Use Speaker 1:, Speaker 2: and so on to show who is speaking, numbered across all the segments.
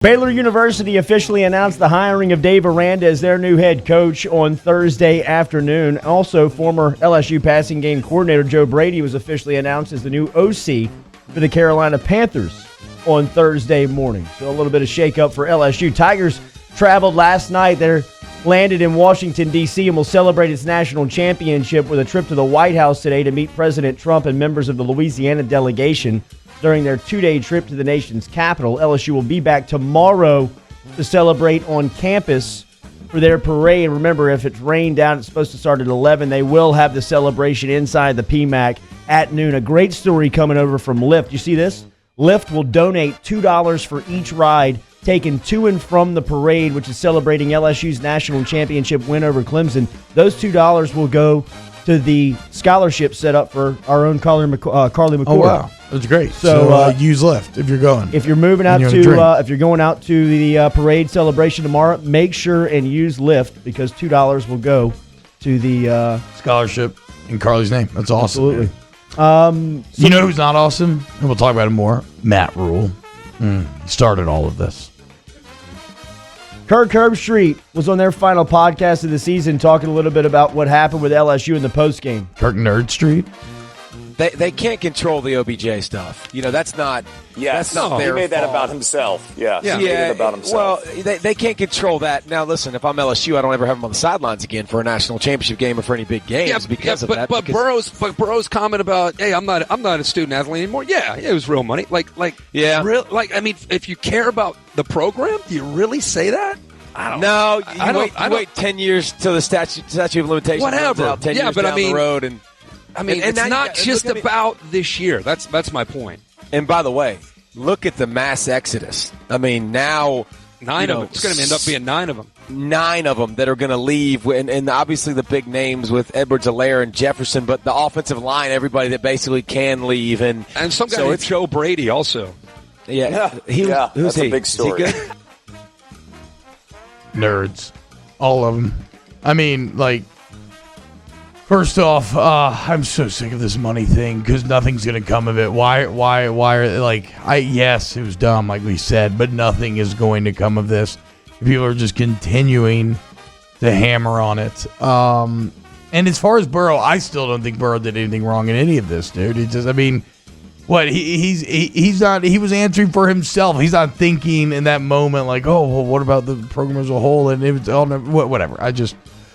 Speaker 1: Baylor University officially announced the hiring of Dave Aranda as their new head coach on Thursday afternoon. Also, former LSU passing game coordinator Joe Brady was officially announced as the new OC for the Carolina Panthers on Thursday morning. So a little bit of shakeup for LSU. Tigers traveled last night. They're landed in Washington, D.C. and will celebrate its national championship with a trip to the White House today to meet President Trump and members of the Louisiana Delegation. During their two-day trip to the nation's capital, LSU will be back tomorrow to celebrate on campus for their parade. Remember, if it's rained out, it's supposed to start at 11. They will have the celebration inside the PMAC at noon. A great story coming over from Lyft. You see this? Lyft will donate $2 for each ride taken to and from the parade, which is celebrating LSU's national championship win over Clemson. Those $2 will go to the scholarship set up for our own Carly McCord.
Speaker 2: Oh, wow. That's great.
Speaker 1: So
Speaker 2: use Lyft if you're going.
Speaker 1: If you're moving out to, if you're going out to the parade celebration tomorrow, make sure and use Lyft because $2 will go to the
Speaker 2: scholarship in Carly's name. That's awesome.
Speaker 1: Absolutely.
Speaker 2: You know who's not awesome? And we'll talk about it more. Matt Rule. He started all of this.
Speaker 1: Kirk Herbstreit was on their final podcast of the season talking a little bit about what happened with LSU in the postgame.
Speaker 2: Kirk Nerd Street.
Speaker 3: They can't control the OBJ stuff. You know, that's not.
Speaker 4: Yes,
Speaker 3: that's not their
Speaker 4: he made that
Speaker 3: fault.
Speaker 4: about himself. He made it about himself.
Speaker 3: Well, they can't control that. Now, listen, if I'm LSU, I don't ever have him on the sidelines again for a national championship game or for any big games because of that.
Speaker 5: But Burrow's comment about, hey, I'm not a student athlete anymore. Yeah, it was real money. I mean, if you care about the program, do you really say that? I don't know.
Speaker 3: You wait 10 years till the statute of limitations.
Speaker 5: Whatever.
Speaker 3: Out 10 years down the road and.
Speaker 5: It's not just about this year. That's my point.
Speaker 3: And by the way, look at the mass exodus. I mean, now
Speaker 5: 9 of them. It's going to end up being 9 of them.
Speaker 3: 9 of them that are going to leave, and obviously the big names with Edwards-Helaire and Jefferson, but the offensive line, everybody that basically can leave, and
Speaker 5: some guy named Joe Brady also.
Speaker 3: Yeah,
Speaker 4: that's a big story.
Speaker 3: Is he good?
Speaker 2: Nerds, all of them. I mean, first off, I'm so sick of this money thing because nothing's going to come of it. Why are yes, it was dumb, like we said, but nothing is going to come of this. People are just continuing to hammer on it. And as far as Burrow, I still don't think Burrow did anything wrong in any of this, dude. He just, he's not, he was answering for himself. He's not thinking in that moment what about the program as a whole? And it was whatever.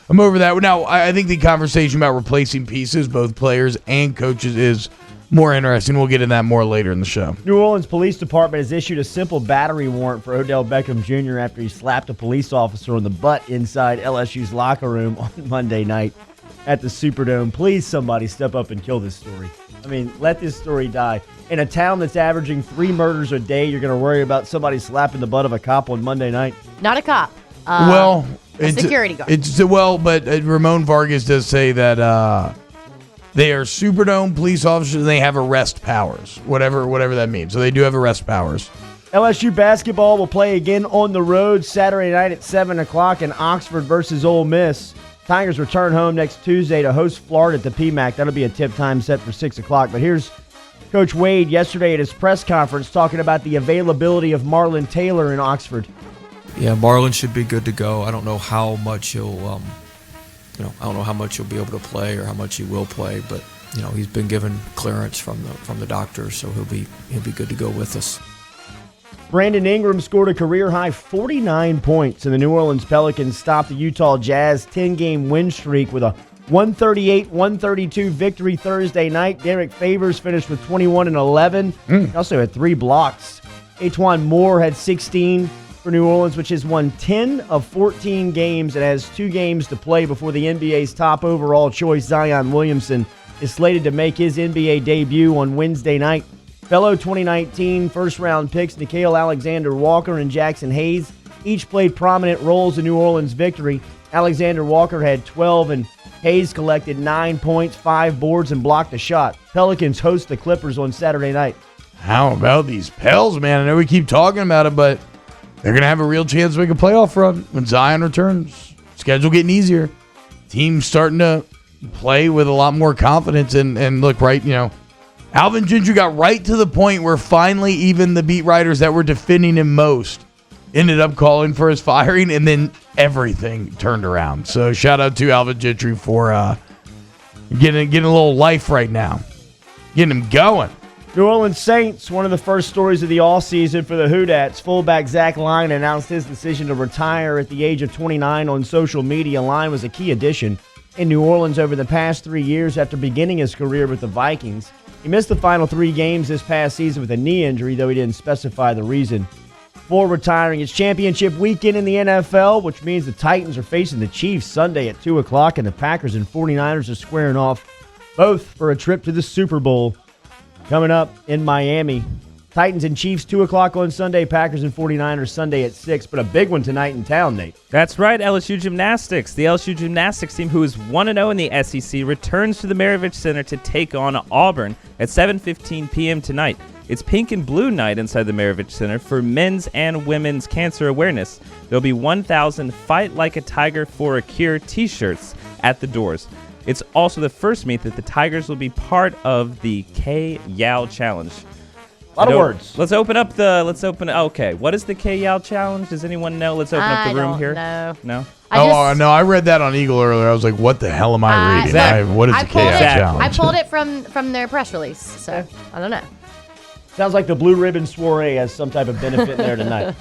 Speaker 2: I'm over that. Now, I think the conversation about replacing pieces, both players and coaches, is more interesting. We'll get into that more later in the show.
Speaker 1: New Orleans Police Department has issued a simple battery warrant for Odell Beckham Jr. after he slapped a police officer on the butt inside LSU's locker room on Monday night at the Superdome. Please, somebody step up and kill this story. I mean, let this story die. In a town that's averaging 3 murders a day, you're going to worry about somebody slapping the butt of a cop on Monday night?
Speaker 6: Not a cop. A security guard.
Speaker 2: But Ramon Vargas does say that they are Superdome police officers and they have arrest powers, whatever that means. So they do have arrest powers.
Speaker 1: LSU basketball will play again on the road Saturday night at 7 o'clock in Oxford versus Ole Miss. Tigers return home next Tuesday to host Florida at the PMAC. That'll be a tip time set for 6 o'clock. But here's Coach Wade yesterday at his press conference talking about the availability of Marlon Taylor in Oxford.
Speaker 7: Yeah, Marlon should be good to go. I don't know how much he'll, I don't know how much he'll be able to play or how much he will play, but he's been given clearance from the doctor, so he'll be good to go with us.
Speaker 1: Brandon Ingram scored a career-high 49 points, and the New Orleans Pelicans stopped the Utah Jazz 10-game win streak with a 138-132 victory Thursday night. Derek Favors finished with 21 and 11. He also had 3 blocks. E'Twaun Moore had 16 for New Orleans, which has won 10 of 14 games and has 2 games to play before the NBA's top overall choice, Zion Williamson, is slated to make his NBA debut on Wednesday night. Fellow 2019 first-round picks Nickeil Alexander-Walker and Jackson Hayes each played prominent roles in New Orleans' victory. Alexander-Walker had 12 and Hayes collected 9 points, 5 boards, and blocked a shot. Pelicans host the Clippers on Saturday night.
Speaker 2: How about these Pels, man? I know we keep talking about it, but they're going to have a real chance to make a playoff run when Zion returns. Schedule getting easier. Team's starting to play with a lot more confidence and look right, Alvin Gentry got right to the point where finally even the beat writers that were defending him most ended up calling for his firing, and then everything turned around. So shout out to Alvin Gentry for getting a little life right now, getting him going.
Speaker 1: New Orleans Saints, one of the first stories of the offseason for the Hoodats. Fullback Zach Line announced his decision to retire at the age of 29 on social media. Line was a key addition in New Orleans over the past 3 years after beginning his career with the Vikings. He missed the final 3 games this past season with a knee injury, though he didn't specify the reason for retiring. It's championship weekend in the NFL, which means the Titans are facing the Chiefs Sunday at 2 o'clock, and the Packers and 49ers are squaring off, both for a trip to the Super Bowl coming up in Miami. Titans and Chiefs 2 o'clock on Sunday, Packers and 49ers Sunday at 6, but a big one tonight in town, Nate.
Speaker 8: That's right, LSU Gymnastics. The LSU Gymnastics team, who is 1-0 in the SEC, returns to the Maravich Center to take on Auburn at 7:15 p.m. tonight. It's pink and blue night inside the Maravich Center for men's and women's cancer awareness. There'll be 1,000 Fight Like a Tiger for a Cure t-shirts at the doors. It's also the first meet that the Tigers will be part of the K-Yao Challenge.
Speaker 1: A lot of words.
Speaker 8: Let's open. Okay, what is the K-Yao Challenge? Does anyone know? Let's open up the room here. No?
Speaker 2: No, I read that on Eagle earlier. I was like, what the hell am I reading?
Speaker 8: Exactly.
Speaker 2: What is the K-Yao Challenge?
Speaker 6: I pulled it from their press release, so I don't know.
Speaker 1: Sounds like the Blue Ribbon Soiree has some type of benefit there tonight.